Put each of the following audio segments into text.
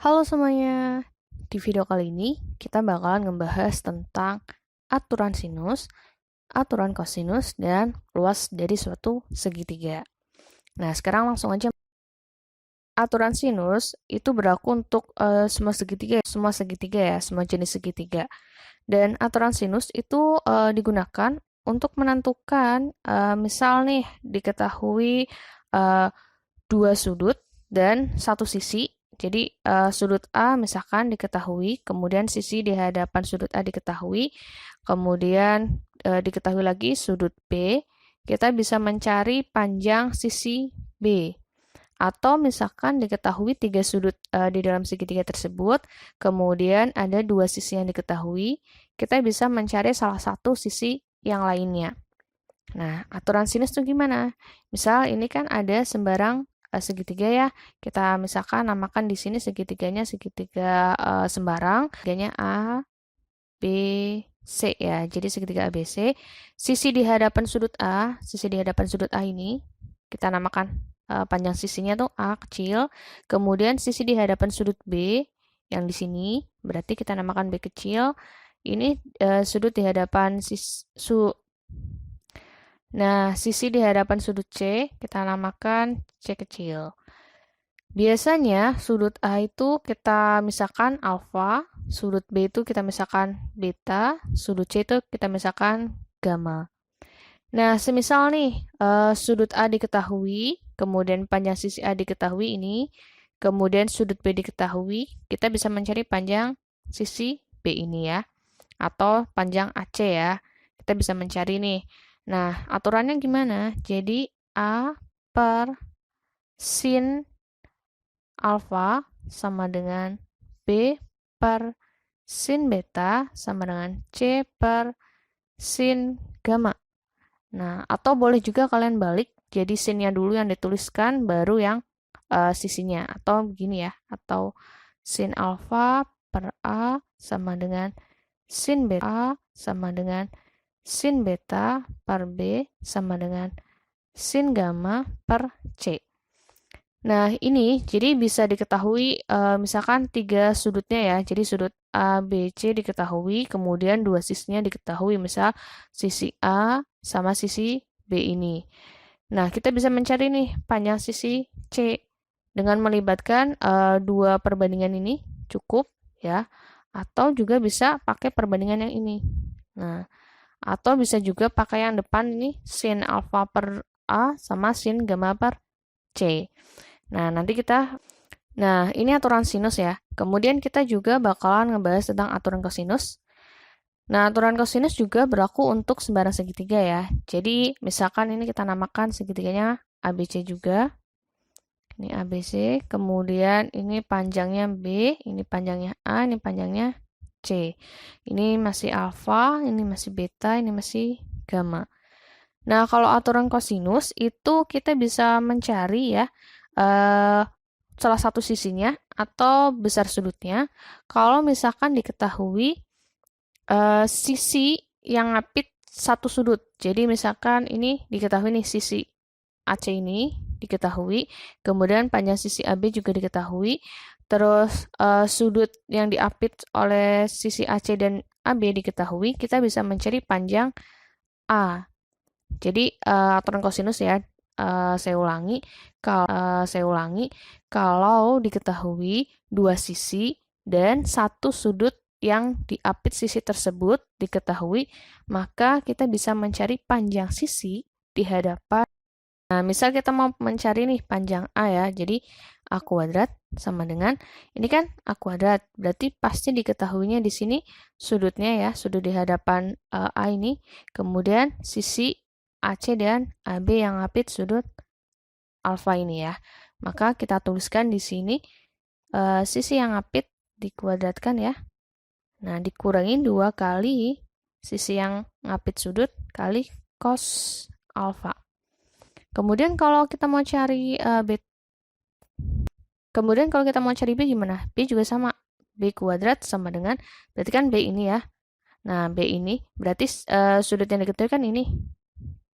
Halo semuanya, di video kali ini kita bakalan ngebahas tentang aturan sinus, aturan kosinus, dan luas dari suatu segitiga. Nah, sekarang langsung aja. Aturan sinus itu berlaku untuk semua segitiga ya, semua jenis segitiga. Dan aturan sinus itu digunakan untuk menentukan, misal nih diketahui eh, dua sudut dan satu sisi. Jadi sudut A misalkan diketahui, kemudian sisi di hadapan sudut A diketahui, kemudian diketahui lagi sudut B, kita bisa mencari panjang sisi B. Atau misalkan diketahui tiga sudut di dalam segitiga tersebut, kemudian ada dua sisi yang diketahui, kita bisa mencari salah satu sisi yang lainnya. Nah, aturan sinus itu gimana? Misal ini kan ada sembarang segitiga ya. Kita misalkan namakan di sini segitiganya segitiga sembarang. Segitiganya A, B, C ya. Jadi segitiga ABC. Sisi di hadapan sudut A, sisi di hadapan sudut A ini kita namakan panjang sisinya tuh A kecil. Kemudian sisi di hadapan sudut B yang di sini berarti kita namakan B kecil. Ini sudut di hadapan sisi di hadapan sudut C kita namakan C kecil. Biasanya sudut A itu kita misalkan alfa, sudut B itu kita misalkan beta, sudut C itu kita misalkan gamma. Nah, semisal nih sudut A diketahui, kemudian panjang sisi A diketahui ini, kemudian sudut B diketahui, kita bisa mencari panjang sisi B ini ya, atau panjang AC ya. Kita bisa mencari nih. Nah, aturannya gimana? Jadi A per sin alfa sama dengan B per sin beta sama dengan C per sin gamma. Nah, atau boleh juga kalian balik, jadi sinnya dulu yang dituliskan, baru yang sisinya. Atau begini ya, atau sin alfa per A sama dengan sin beta sama dengan sin beta per B sama dengan sin gamma per C. Nah, ini jadi bisa diketahui misalkan tiga sudutnya ya. Jadi sudut A, B, C diketahui, kemudian dua sisinya diketahui, misal sisi A sama sisi B ini. Nah, kita bisa mencari nih panjang sisi C dengan melibatkan dua perbandingan ini cukup ya. Atau juga bisa pakai perbandingan yang ini. Nah, atau bisa juga pakai yang depan ini sin alfa per A sama sin gamma per C. Nah, ini aturan sinus ya. Kemudian kita juga bakalan ngebahas tentang aturan kosinus. Nah, aturan kosinus juga berlaku untuk sembarang segitiga ya. Jadi, misalkan ini kita namakan segitiganya ABC juga. Ini ABC, kemudian ini panjangnya B, ini panjangnya A, ini panjangnya C. Ini masih alfa, ini masih beta, ini masih gamma. Nah, kalau aturan kosinus itu kita bisa mencari ya salah satu sisinya atau besar sudutnya. Kalau misalkan diketahui sisi yang ngapit satu sudut. Jadi misalkan ini diketahui nih sisi AC ini diketahui, kemudian panjang sisi AB juga diketahui, terus sudut yang diapit oleh sisi AC dan AB diketahui, kita bisa mencari panjang A. Jadi aturan kosinus ya, saya ulangi, kalau diketahui dua sisi dan satu sudut yang diapit sisi tersebut diketahui, maka kita bisa mencari panjang sisi di hadapan. Nah, misal kita mau mencari nih panjang A ya, jadi A kuadrat sama dengan, ini kan A kuadrat, berarti pasti diketahuinya di sini sudutnya ya, sudut di hadapan A ini, kemudian sisi AC dan AB yang ngapit sudut alfa ini ya. Maka kita tuliskan di sini sisi yang ngapit dikuadratkan ya. Nah, dikurangi 2 kali sisi yang ngapit sudut kali cos alfa. Kemudian kalau kita mau cari B gimana? B juga sama. B kuadrat sama dengan, berarti kan B ini ya. Nah, B ini berarti sudut yang diketahui kan ini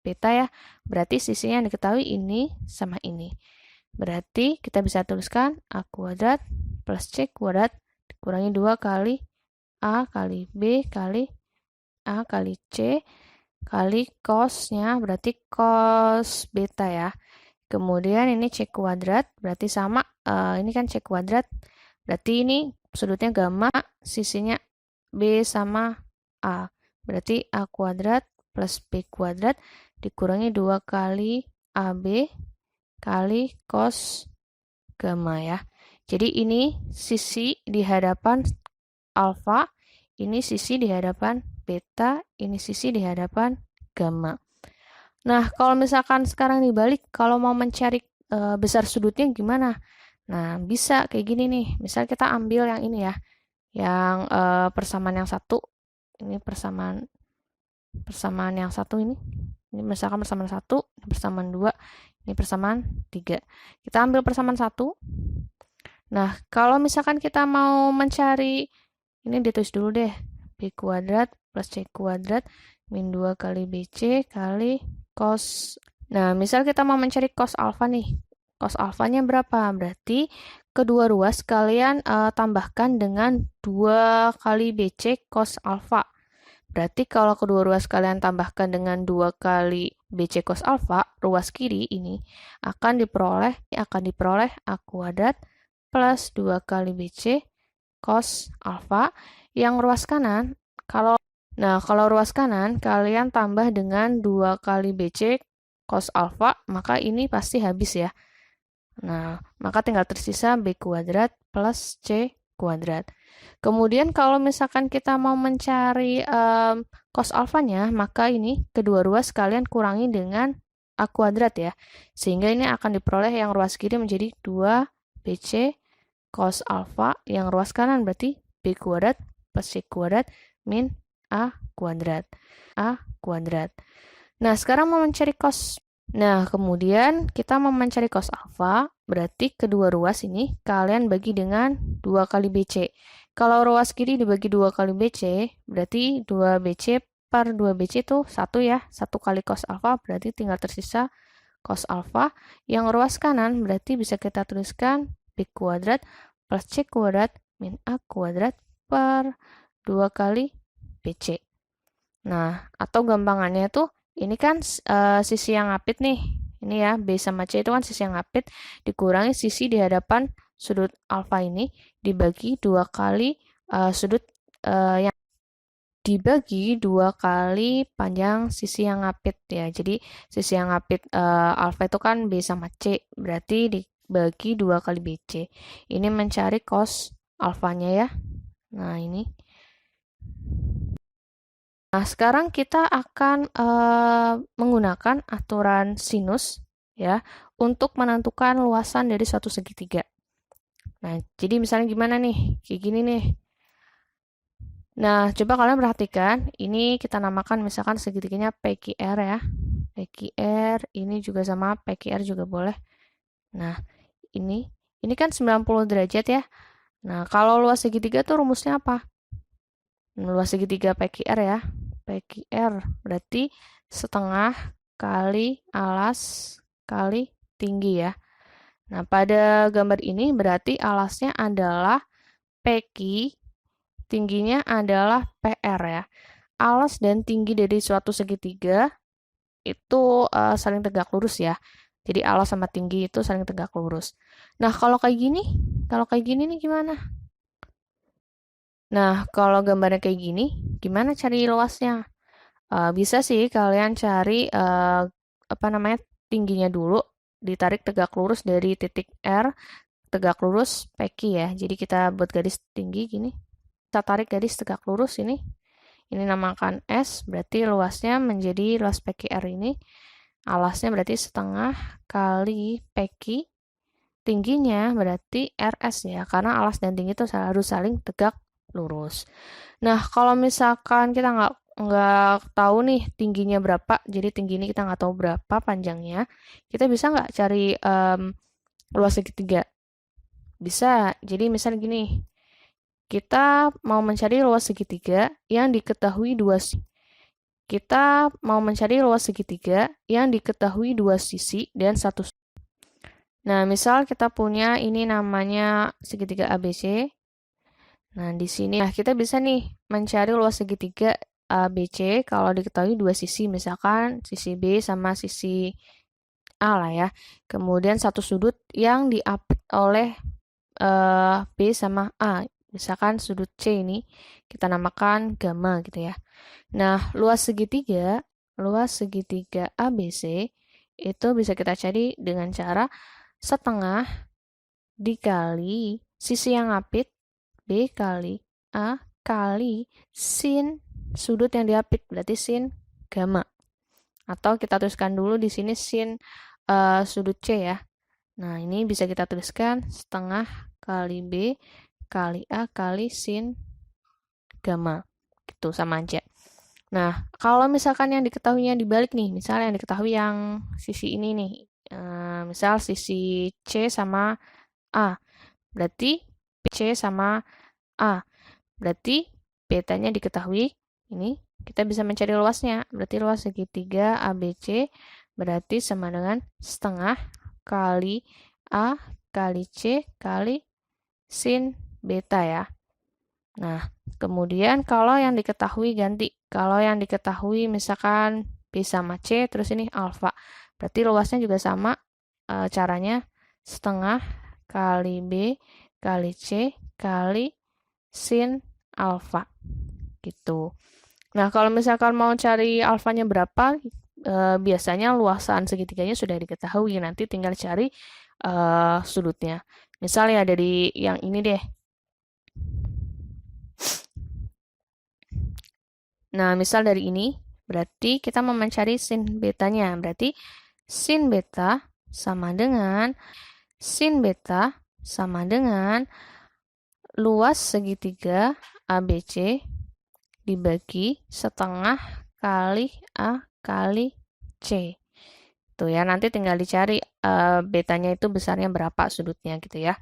beta ya. Berarti sisinya yang diketahui ini sama ini. Berarti kita bisa tuliskan A kuadrat plus C kuadrat dikurangi 2 kali A kali B kali A kali C kali cosnya berarti cos beta ya. Kemudian ini C kuadrat berarti sama, ini kan C kuadrat, berarti ini sudutnya gamma, sisinya B sama A. Berarti A kuadrat plus B kuadrat dikurangi 2 kali AB kali cos gamma ya. Jadi ini sisi di hadapan alfa, ini sisi di hadapan beta, ini sisi di hadapan gamma. Nah, kalau misalkan sekarang dibalik, kalau mau mencari besar sudutnya gimana? Nah, bisa kayak gini nih. Misal kita ambil yang ini ya, yang persamaan yang satu. Ini persamaan yang satu ini. Ini misalkan persamaan satu, ini persamaan dua, ini persamaan tiga. Kita ambil persamaan satu. Nah, kalau misalkan kita mau mencari, ini ditulis dulu deh, B kuadrat plus C kuadrat min 2 kali BC kali cos. Nah, misal kita mau mencari cos alfa nih. Cos alfanya berapa? Berarti kedua ruas kalian tambahkan dengan 2 kali BC cos alfa. Berarti kalau kedua ruas kalian tambahkan dengan 2 kali BC cos alfa, ruas kiri ini akan diperoleh A kuadrat plus 2 kali BC cos alfa. Yang ruas kanan, kalau ruas kanan kalian tambah dengan 2 kali BC cos alfa, maka ini pasti habis ya. Nah, maka tinggal tersisa B kuadrat plus C kuadrat. Kemudian kalau misalkan kita mau mencari cos alfanya, maka ini kedua ruas kalian kurangi dengan A kuadrat ya. Sehingga ini akan diperoleh yang ruas kiri menjadi 2 BC cos alfa, yang ruas kanan berarti B kuadrat plus C kuadrat min A kuadrat. Nah, sekarang mau mencari cos. Nah, kemudian kita mau mencari cos alfa, berarti kedua ruas ini kalian bagi dengan 2 kali BC. Kalau ruas kiri dibagi 2 kali BC, berarti 2 BC per 2 BC itu 1 ya. 1 kali cos alfa berarti tinggal tersisa cos alfa. Yang ruas kanan berarti bisa kita tuliskan B kuadrat plus C kuadrat min A kuadrat per 2 kali BC. Nah, atau gampangannya tuh, ini kan sisi yang ngapit nih. Ini ya, B sama C itu kan sisi yang ngapit, dikurangi sisi di hadapan sudut alfa ini, dibagi 2 kali sudut yang dibagi 2 kali panjang sisi yang ngapit ya. Jadi, sisi yang ngapit alfa itu kan B sama C, berarti dibagi 2 kali BC. Ini mencari cos alfanya ya. Nah, ini. Nah, sekarang kita akan menggunakan aturan sinus ya untuk menentukan luasan dari suatu segitiga. Nah, jadi misalnya gimana nih? Kayak gini nih. Nah, coba kalian perhatikan, ini kita namakan misalkan segitiganya PQR ya. PQR, ini juga sama PQR juga boleh. Nah, ini kan 90 derajat ya. Nah, kalau luas segitiga tuh rumusnya apa? Luas segitiga PQR ya. PQR berarti setengah kali alas kali tinggi ya. Nah, pada gambar ini berarti alasnya adalah PQ, tingginya adalah PR ya. Alas dan tinggi dari suatu segitiga itu saling tegak lurus ya. Jadi alas sama tinggi itu saling tegak lurus. Nah, kalau kayak gini nih gimana? Nah, kalau gambarnya kayak gini, gimana cari luasnya? Bisa sih kalian cari tingginya dulu, ditarik tegak lurus dari titik R, tegak lurus PQ ya. Jadi kita buat garis tinggi gini. Kita tarik garis tegak lurus ini. Ini namakan S, berarti luasnya menjadi luas PQR ini. Alasnya berarti setengah kali PQ. Tingginya berarti RS ya, karena alas dan tinggi itu harus saling tegak lurus. Nah, kalau misalkan kita nggak tahu nih tingginya berapa, jadi tinggi ini kita nggak tahu berapa panjangnya, kita bisa nggak cari luas segitiga? Bisa. Jadi misalnya gini, kita mau mencari luas segitiga yang diketahui dua sisi dan satu. Nah, misal kita punya ini namanya segitiga ABC. Nah, di sini kita bisa nih mencari luas segitiga ABC kalau diketahui dua sisi, misalkan sisi B sama sisi A lah ya. Kemudian satu sudut yang diapit oleh B sama A. Misalkan sudut C ini kita namakan gamma gitu ya. Nah, luas segitiga ABC itu bisa kita cari dengan cara setengah dikali sisi yang apit B kali A kali sin sudut yang diapit, berarti sin gamma. Atau kita tuliskan dulu di sini sin sudut C ya. Nah, ini bisa kita tuliskan setengah kali B kali A kali sin gamma. Gitu, sama aja. Nah, kalau misalkan yang diketahuinya dibalik nih, misalnya yang diketahui yang sisi ini nih, misal sisi C sama A, berarti C sama A, berarti betanya diketahui, ini kita bisa mencari luasnya, berarti luas segitiga ABC berarti sama dengan setengah kali A kali C kali sin beta ya. Nah, kemudian kalau yang diketahui ganti. Kalau yang diketahui misalkan B sama C, terus ini alfa. Berarti luasnya juga sama. Caranya setengah kali B kali C kali sin alfa. Gitu. Nah, kalau misalkan mau cari alfanya berapa, biasanya luasan segitiganya sudah diketahui. Nanti tinggal cari sudutnya. Misalnya dari yang ini deh. Nah, misal dari ini, berarti kita mau mencari sin betanya. Berarti sin beta sama dengan luas segitiga ABC dibagi setengah kali A kali C. Tuh ya, nanti tinggal dicari betanya itu besarnya berapa sudutnya gitu ya.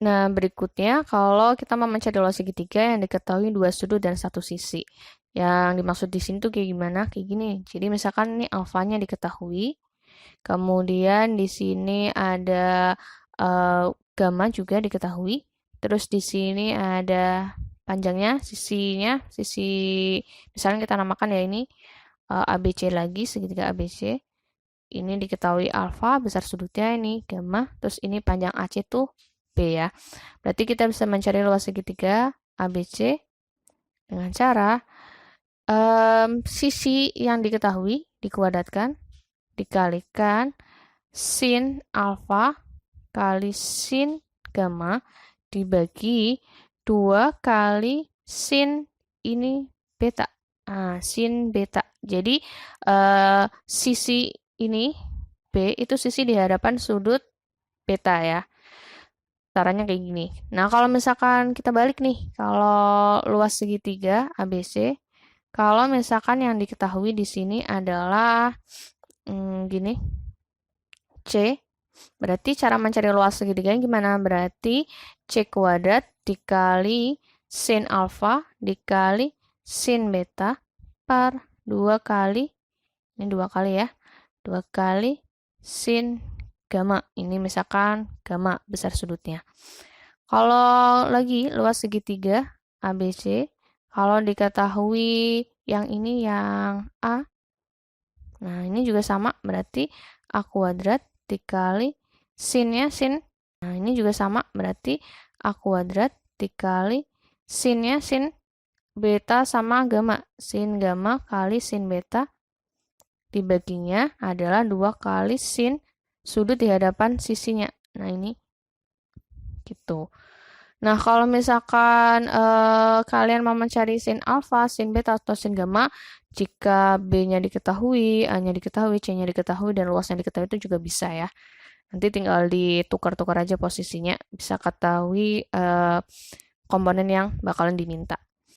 Nah, berikutnya kalau kita mau mencari luas segitiga yang diketahui dua sudut dan satu sisi. Yang dimaksud di sini tuh kayak gimana? Kayak gini. Jadi misalkan ini alfanya diketahui, kemudian di sini ada gamma juga diketahui, terus di sini ada panjangnya, sisi misalnya kita namakan ya ini ABC lagi, segitiga ABC. Ini diketahui alfa, besar sudutnya ini gamma, terus ini panjang AC tuh B ya. Berarti kita bisa mencari luas segitiga ABC dengan cara sisi yang diketahui dikuadratkan, dikalikan sin alfa kali sin gamma dibagi 2 kali sin ini beta. Nah, sin beta. Jadi sisi ini B itu sisi di hadapan sudut beta ya. Caranya kayak gini. Nah, kalau misalkan kita balik nih, kalau luas segitiga ABC, kalau misalkan yang diketahui di sini adalah gini, C, berarti cara mencari luas segitiganya gimana? Berarti C kuadrat dikali sin alfa dikali sin beta per 2 kali, ini 2 kali ya, 2 kali sin gamma. Ini misalkan gamma besar sudutnya. Kalau lagi luas segitiga ABC, kalau diketahui yang ini yang A, nah ini juga sama, berarti A kuadrat dikali sinnya sin. Nah ini juga sama, berarti A kuadrat dikali sinnya sin beta sama gamma. Sin gamma kali sin beta dibaginya adalah 2 kali sin sudut di hadapan sisinya. Nah ini gitu. Nah, kalau misalkan kalian mau mencari sin alfa, sin beta, atau sin gamma, jika B-nya diketahui, A-nya diketahui, C-nya diketahui, dan luasnya diketahui itu juga bisa ya. Nanti tinggal ditukar-tukar aja posisinya, bisa ketahui komponen yang bakalan diminta.